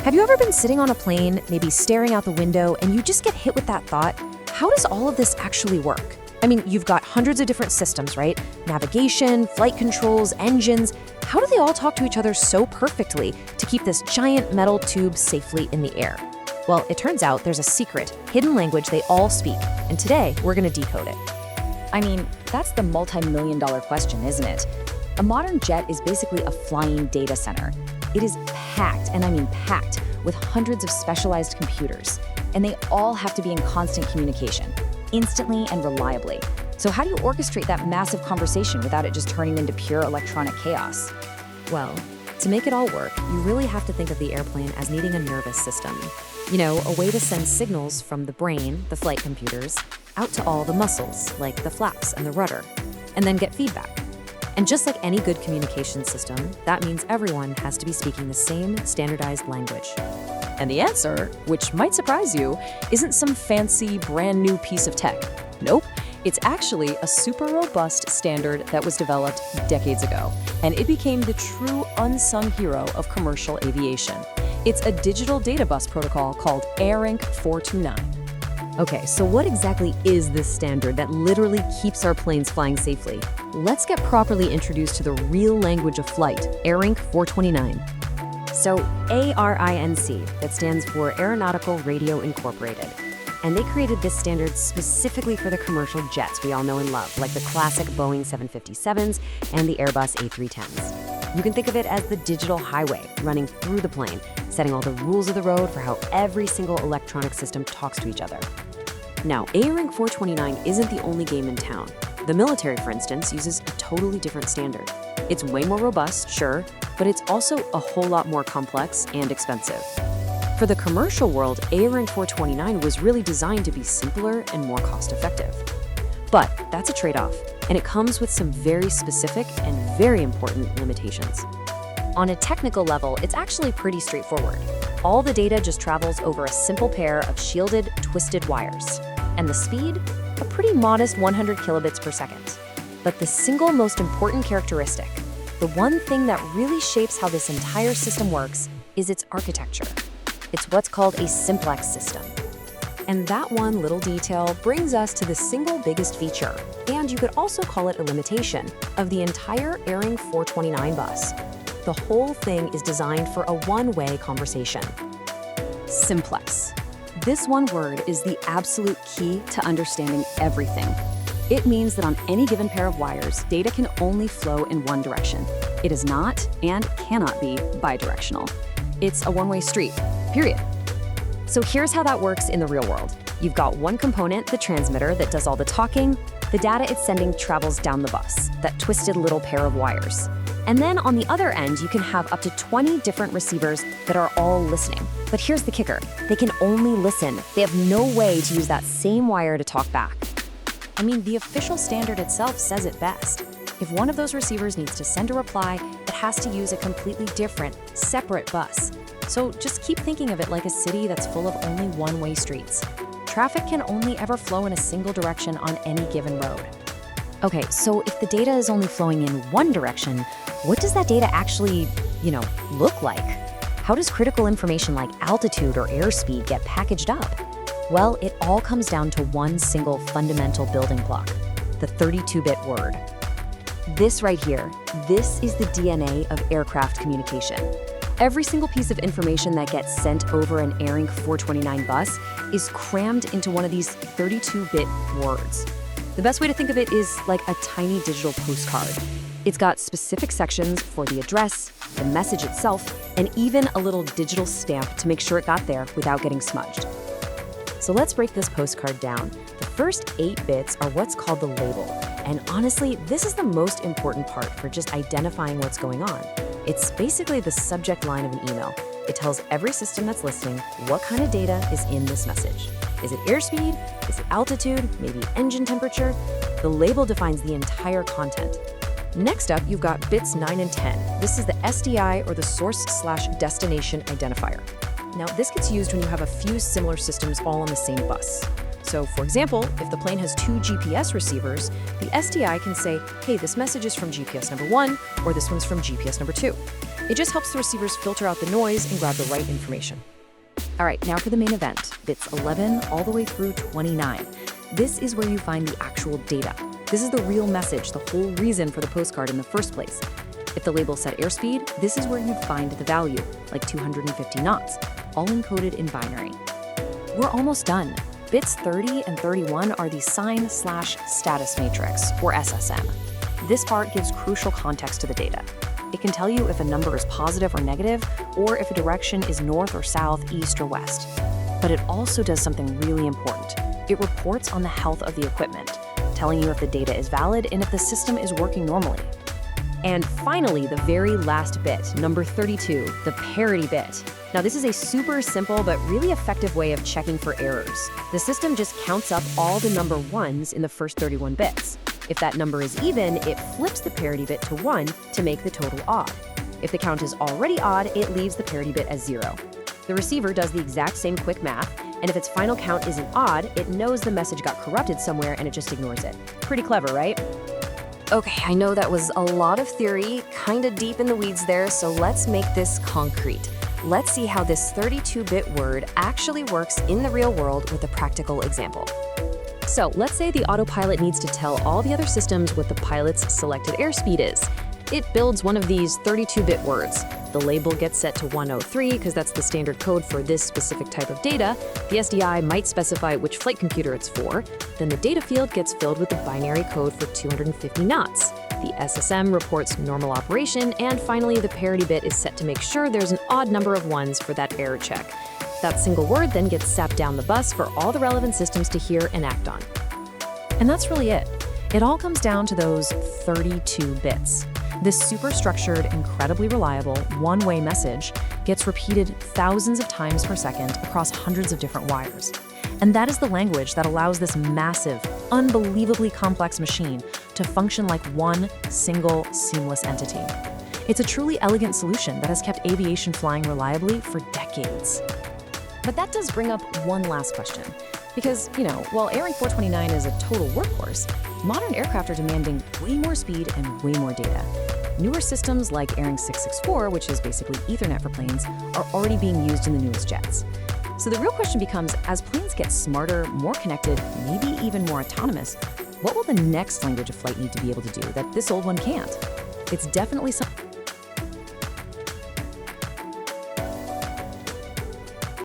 Have you ever been sitting on a plane, maybe staring out the window, and you just get hit with that thought, how does all of this actually work? I mean, you've got hundreds of different systems, right? Navigation, flight controls, engines. How do they all talk to each other so perfectly to keep this giant metal tube safely in the air? Well, it turns out there's a secret, hidden language they all speak, and today we're going to decode it. I mean, that's the multi-million-dollar question, isn't it? A modern jet is basically a flying data center. It is packed, and I mean packed, with hundreds of specialized computers, and they all have to be in constant communication, instantly and reliably. So how do you orchestrate that massive conversation without it just turning into pure electronic chaos? Well, to make it all work, you really have to think of the airplane as needing a nervous system. You know, a way to send signals from the brain, the flight computers, out to all the muscles, like the flaps and the rudder, and then get feedback. And just like any good communication system, that means everyone has to be speaking the same standardized language. And the answer, which might surprise you, isn't some fancy brand new piece of tech. Nope, it's actually a super robust standard that was developed decades ago, and it became the true unsung hero of commercial aviation. It's a digital data bus protocol called ARINC-429. Okay, so what exactly is this standard that literally keeps our planes flying safely? Let's get properly introduced to the real language of flight, ARINC-429. So ARINC, that stands for Aeronautical Radio Incorporated. And they created this standard specifically for the commercial jets we all know and love, like the classic Boeing 757s and the Airbus A310s. You can think of it as the digital highway running through the plane, setting all the rules of the road for how every single electronic system talks to each other. Now, ARINC-429 isn't the only game in town. The military, for instance, uses a totally different standard. It's way more robust, sure, but it's also a whole lot more complex and expensive. For the commercial world, ARINC-429 was really designed to be simpler and more cost-effective. But that's a trade-off, and it comes with some very specific and very important limitations. On a technical level, it's actually pretty straightforward. All the data just travels over a simple pair of shielded, twisted wires. And the speed? A pretty modest 100 kilobits per second. But the single most important characteristic, the one thing that really shapes how this entire system works, is its architecture. It's what's called a simplex system. And that one little detail brings us to the single biggest feature, and you could also call it a limitation, of the entire ARINC-429 bus. The whole thing is designed for a one-way conversation. Simplex. This one word is the absolute key to understanding everything. It means that on any given pair of wires, data can only flow in one direction. It is not and cannot be bidirectional. It's a one-way street, period. So here's how that works in the real world. You've got one component, the transmitter, that does all the talking. The data it's sending travels down the bus, that twisted little pair of wires. And then on the other end, you can have up to 20 different receivers that are all listening. But here's the kicker. They can only listen. They have no way to use that same wire to talk back. I mean, the official standard itself says it best. If one of those receivers needs to send a reply, it has to use a completely different, separate bus. So just keep thinking of it like a city that's full of only one-way streets. Traffic can only ever flow in a single direction on any given road. Okay, so if the data is only flowing in one direction, what does that data actually, look like? How does critical information like altitude or airspeed get packaged up? Well, it all comes down to one single fundamental building block, the 32-bit word. This right here, this is the DNA of aircraft communication. Every single piece of information that gets sent over an ARINC-429 bus is crammed into one of these 32-bit words. The best way to think of it is like a tiny digital postcard. It's got specific sections for the address, the message itself, and even a little digital stamp to make sure it got there without getting smudged. So let's break this postcard down. The first 8 bits are what's called the label. And honestly, this is the most important part for just identifying what's going on. It's basically the subject line of an email. It tells every system that's listening what kind of data is in this message. Is it airspeed? Is it altitude? Maybe engine temperature? The label defines the entire content. Next up, you've got bits 9 and 10. This is the SDI, or the source/destination identifier. Now, this gets used when you have a few similar systems all on the same bus. So, for example, if the plane has 2 GPS receivers, the SDI can say, hey, this message is from GPS number 1, or this one's from GPS number 2. It just helps the receivers filter out the noise and grab the right information. All right, now for the main event, bits 11 all the way through 29. This is where you find the actual data. This is the real message, the whole reason for the postcard in the first place. If the label said airspeed, this is where you'd find the value, like 250 knots, all encoded in binary. We're almost done. Bits 30 and 31 are the sign/status matrix, or SSM. This part gives crucial context to the data. It can tell you if a number is positive or negative, or if a direction is north or south, east or west. But it also does something really important. It reports on the health of the equipment, telling you if the data is valid and if the system is working normally. And finally, the very last bit, number 32, the parity bit. Now, this is a super simple but really effective way of checking for errors. The system just counts up all the number ones in the first 31 bits. If that number is even, it flips the parity bit to 1 to make the total odd. If the count is already odd, it leaves the parity bit as 0. The receiver does the exact same quick math, and if its final count isn't odd, it knows the message got corrupted somewhere and it just ignores it. Pretty clever, right? Okay, I know that was a lot of theory, kinda deep in the weeds there, so let's make this concrete. Let's see how this 32-bit word actually works in the real world with a practical example. So let's say the autopilot needs to tell all the other systems what the pilot's selected airspeed is. It builds one of these 32-bit words. The label gets set to 103 because that's the standard code for this specific type of data. The SDI might specify which flight computer it's for. Then the data field gets filled with the binary code for 250 knots. The SSM reports normal operation, and finally the parity bit is set to make sure there's an odd number of ones for that error check. That single word then gets sapped down the bus for all the relevant systems to hear and act on. And that's really it. It all comes down to those 32 bits. This super-structured, incredibly reliable, one-way message gets repeated thousands of times per second across hundreds of different wires. And that is the language that allows this massive, unbelievably complex machine to function like one single, seamless entity. It's a truly elegant solution that has kept aviation flying reliably for decades. But that does bring up one last question. Because, while ARINC-429 is a total workhorse, modern aircraft are demanding way more speed and way more data. Newer systems like ARINC-664, which is basically Ethernet for planes, are already being used in the newest jets. So the real question becomes, as planes get smarter, more connected, maybe even more autonomous, what will the next language of flight need to be able to do that this old one can't? It's definitely something